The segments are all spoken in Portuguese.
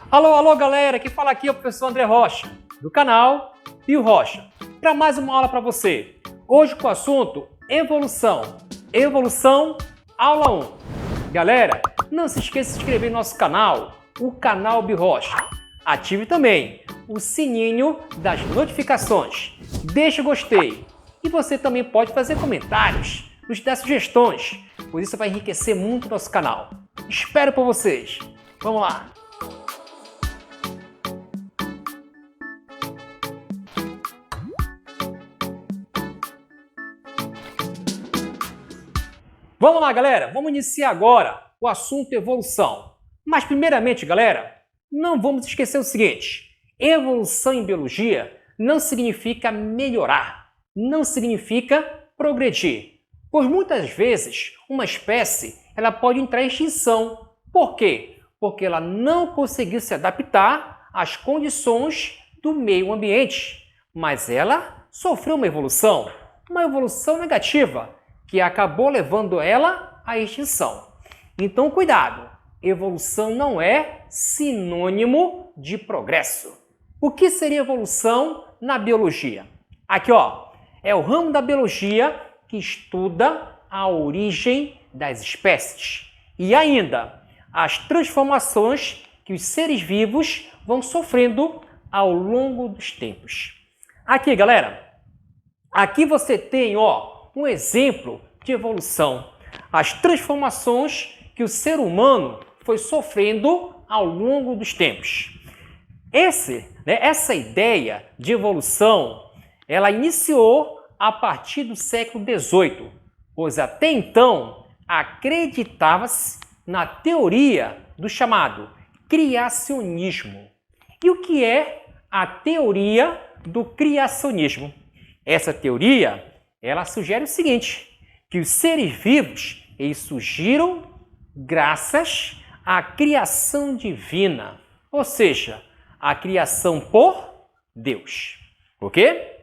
Alô, alô, galera, que fala aqui é o professor André Rocha, do canal Pio Rocha, para mais uma aula para você. Hoje com o assunto Evolução. Evolução, aula 1. Galera, não se esqueça de se inscrever no nosso canal, o canal Pio Rocha. Ative também o sininho das notificações. Deixe o gostei. E você também pode fazer comentários, nos dar sugestões, pois isso vai enriquecer muito o nosso canal. Espero por vocês. Vamos lá! Vamos lá, galera! Vamos iniciar agora o assunto evolução. Mas primeiramente, galera, não vamos esquecer o seguinte. Evolução em biologia não significa melhorar, não significa progredir. Pois muitas vezes uma espécie ela pode entrar em extinção. Por quê? Porque ela não conseguiu se adaptar às condições do meio ambiente. Mas ela sofreu uma evolução negativa, que acabou levando ela à extinção. Então, cuidado! Evolução não é sinônimo de progresso. O que seria evolução na biologia? Aqui, ó, é o ramo da biologia que estuda a origem das espécies e ainda as transformações que os seres vivos vão sofrendo ao longo dos tempos. Aqui, galera, aqui você tem, ó, um exemplo de evolução, as transformações que o ser humano foi sofrendo ao longo dos tempos. Essa ideia de evolução, ela iniciou a partir do século XVIII, pois até então acreditava-se na teoria do chamado criacionismo. E o que é a teoria do criacionismo? Essa teoria, ela sugere o seguinte, que os seres vivos eles surgiram graças à criação divina, ou seja, a criação por Deus, ok?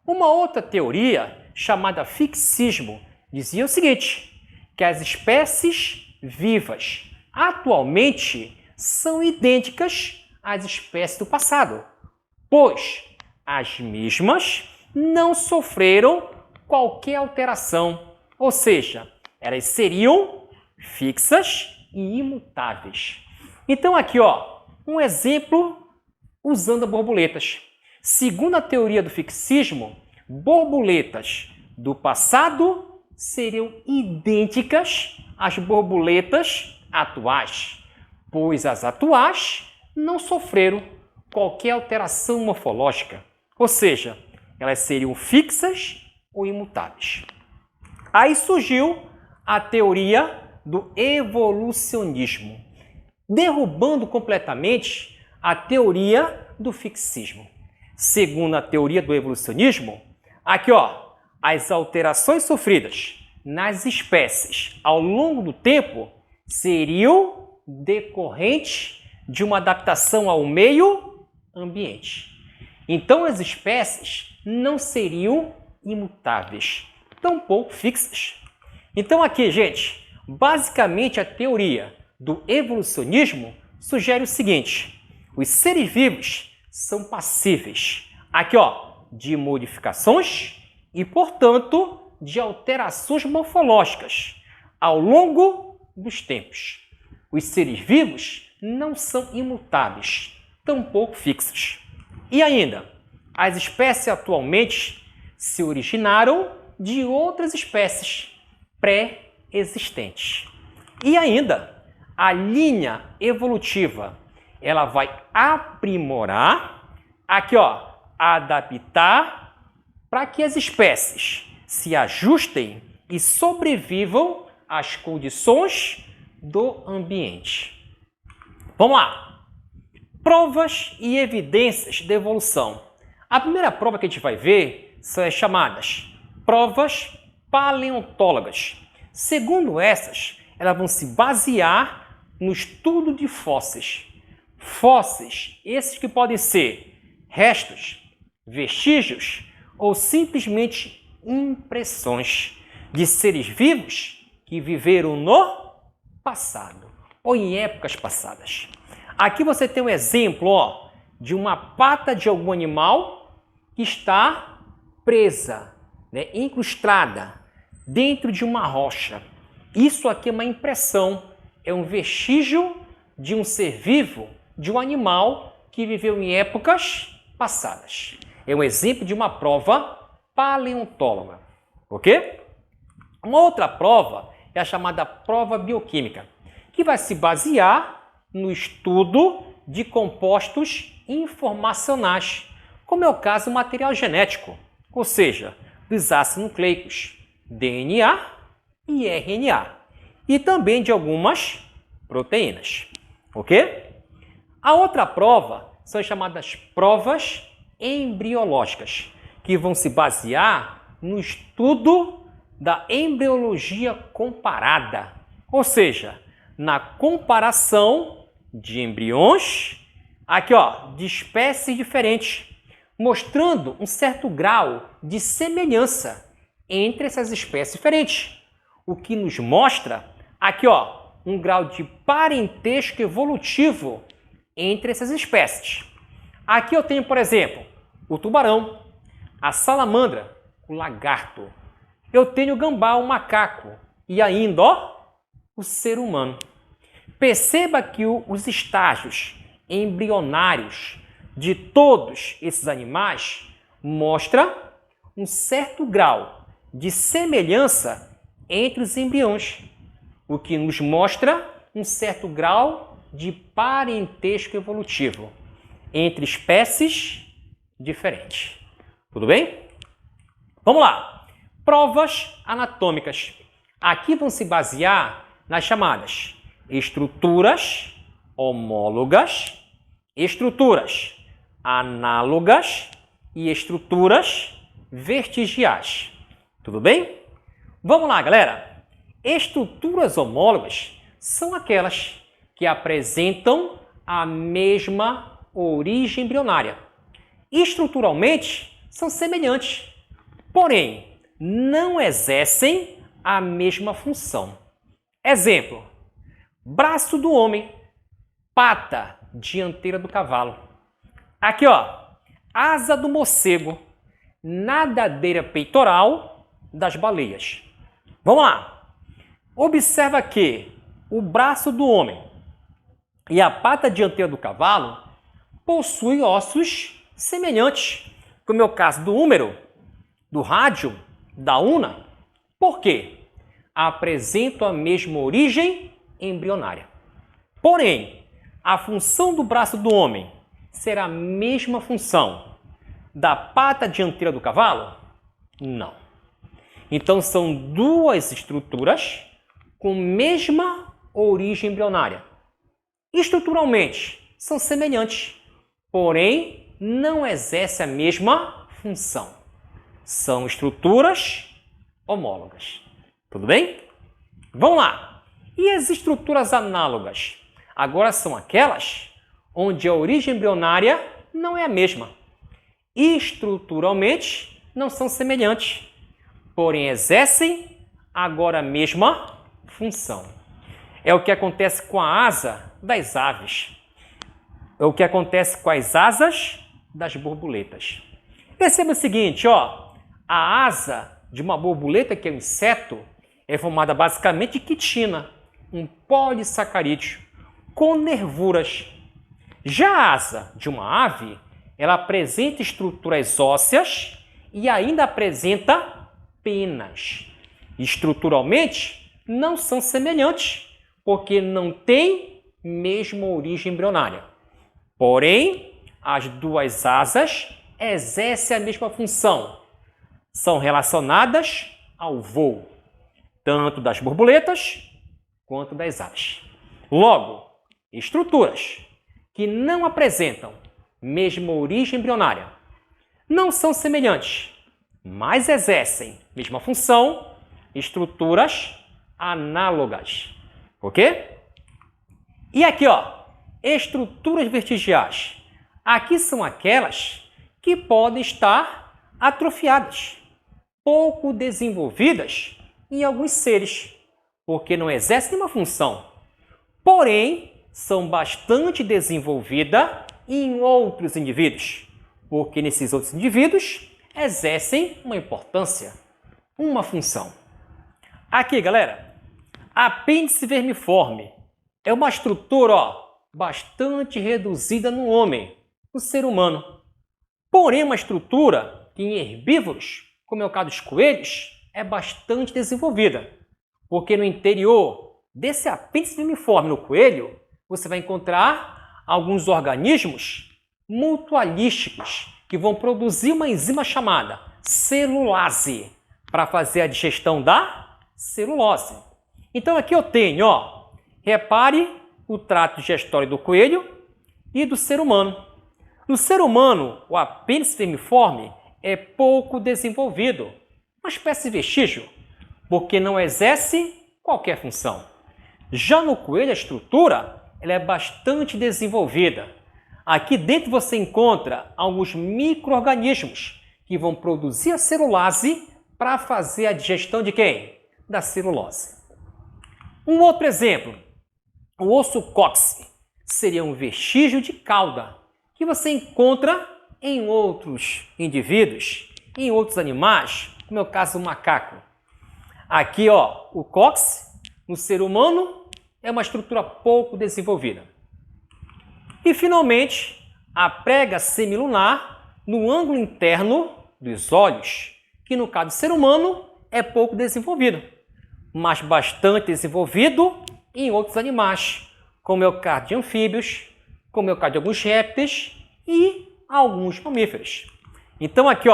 Uma outra teoria, chamada fixismo, dizia o seguinte, que as espécies vivas atualmente são idênticas às espécies do passado, pois as mesmas não sofreram qualquer alteração, ou seja, elas seriam fixas e imutáveis. Então aqui, ó, um exemplo usando borboletas. Segundo a teoria do fixismo, borboletas do passado seriam idênticas às borboletas atuais, pois as atuais não sofreram qualquer alteração morfológica, ou seja, elas seriam fixas ou imutáveis. Aí surgiu a teoria do evolucionismo, derrubando completamente a teoria do fixismo. Segundo a teoria do evolucionismo, aqui, ó, as alterações sofridas nas espécies ao longo do tempo seriam decorrentes de uma adaptação ao meio ambiente. Então as espécies não seriam imutáveis, tampouco fixas. Então aqui, gente, basicamente a teoria do evolucionismo sugere o seguinte, os seres vivos são passíveis, aqui, ó, de modificações e, portanto, de alterações morfológicas ao longo dos tempos. Os seres vivos não são imutáveis, tampouco fixos. E ainda, as espécies atualmente se originaram de outras espécies pré-existentes. E ainda, a linha evolutiva, ela vai aprimorar, aqui, ó, adaptar para que as espécies se ajustem e sobrevivam às condições do ambiente. Vamos lá! Provas e evidências de evolução. A primeira prova que a gente vai ver são as chamadas provas paleontólogas. Segundo essas, elas vão se basear no estudo de fósseis. Fósseis, esses que podem ser restos, vestígios ou simplesmente impressões de seres vivos que viveram no passado ou em épocas passadas. Aqui você tem um exemplo, ó, de uma pata de algum animal que está presa, né, incrustada dentro de uma rocha. Isso aqui é uma impressão, é um vestígio de um ser vivo, de um animal que viveu em épocas passadas. É um exemplo de uma prova paleontóloga, ok? Uma outra prova é a chamada prova bioquímica, que vai se basear no estudo de compostos informacionais, como é o caso do material genético, ou seja, dos ácidos nucleicos, DNA e RNA, e também de algumas proteínas, ok? A outra prova são as chamadas provas embriológicas, que vão se basear no estudo da embriologia comparada, ou seja, na comparação de embriões, aqui ó, de espécies diferentes, mostrando um certo grau de semelhança entre essas espécies diferentes, o que nos mostra aqui ó, um grau de parentesco evolutivo entre essas espécies. Aqui eu tenho, por exemplo, o tubarão, a salamandra, o lagarto. Eu tenho o gambá, o macaco e ainda, ó, o ser humano. Perceba que os estágios embrionários de todos esses animais mostram um certo grau de semelhança entre os embriões, o que nos mostra um certo grau de parentesco evolutivo entre espécies diferentes. Tudo bem? Vamos lá. Provas anatômicas. Aqui vão se basear nas chamadas estruturas homólogas, estruturas análogas e estruturas vestigiais. Tudo bem? Vamos lá, galera. Estruturas homólogas são aquelas que apresentam a mesma origem embrionária. Estruturalmente, são semelhantes, porém, não exercem a mesma função. Exemplo, braço do homem, pata dianteira do cavalo. Aqui, ó, asa do morcego, nadadeira peitoral das baleias. Vamos lá. Observa que o braço do homem e a pata dianteira do cavalo possuem ossos semelhantes, como é o caso do húmero, do rádio, da una. Por quê? Apresentam a mesma origem embrionária. Porém, a função do braço do homem será a mesma função da pata dianteira do cavalo? Não. Então, são duas estruturas com mesma origem embrionária. Estruturalmente, são semelhantes, porém, não exercem a mesma função. São estruturas homólogas. Tudo bem? Vamos lá. E as estruturas análogas? Agora são aquelas onde a origem embrionária não é a mesma. Estruturalmente, não são semelhantes, porém exercem agora a mesma função. É o que acontece com a asa das aves. É o que acontece com as asas das borboletas. Perceba o seguinte, ó, a asa de uma borboleta, que é um inseto, é formada basicamente de quitina, um polissacarídeo, com nervuras. Já a asa de uma ave, ela apresenta estruturas ósseas e ainda apresenta penas. Estruturalmente, não são semelhantes, porque não têm mesma origem embrionária. Porém, as duas asas exercem a mesma função. São relacionadas ao voo, tanto das borboletas quanto das aves. Logo, estruturas que não apresentam mesma origem embrionária não são semelhantes, mas exercem mesma função, estruturas análogas. Ok? E aqui, ó, estruturas vestigiais. Aqui são aquelas que podem estar atrofiadas, pouco desenvolvidas em alguns seres, porque não exercem nenhuma função, porém são bastante desenvolvidas em outros indivíduos, porque nesses outros indivíduos exercem uma importância, uma função. Aqui, galera, apêndice vermiforme é uma estrutura bastante reduzida no homem, no ser humano. Porém, uma estrutura que em herbívoros, como é o caso dos coelhos, é bastante desenvolvida, porque no interior desse apêndice vermiforme no coelho, você vai encontrar alguns organismos mutualísticos que vão produzir uma enzima chamada celulase para fazer a digestão da celulose. Então aqui eu tenho, repare o trato digestório do coelho e do ser humano. No ser humano, o apêndice vermiforme é pouco desenvolvido, uma espécie de vestígio, porque não exerce qualquer função. Já no coelho, a estrutura ela é bastante desenvolvida. Aqui dentro você encontra alguns micro-organismos que vão produzir a celulase para fazer a digestão de quem? Da celulose. Um outro exemplo, o osso cóccix seria um vestígio de cauda que você encontra em outros indivíduos, em outros animais, como é o caso do macaco. Aqui, o cóccix no ser humano é uma estrutura pouco desenvolvida. E, finalmente, a prega semilunar no ângulo interno dos olhos, que no caso do ser humano é pouco desenvolvido, mas bastante desenvolvido em outros animais, como é o caso de anfíbios, como é o caso de alguns répteis e alguns mamíferos. Então aqui,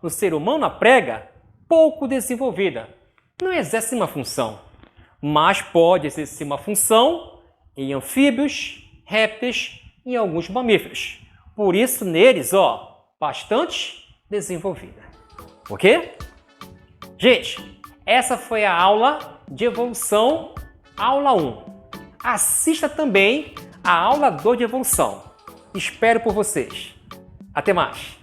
no ser humano a prega pouco desenvolvida, não exerce uma função, mas pode exercer uma função em anfíbios, répteis e alguns mamíferos. Por isso, neles, bastante desenvolvida. Ok? Gente, essa foi a aula de evolução, aula 1. Assista também a aula 2 de evolução. Espero por vocês. Até mais!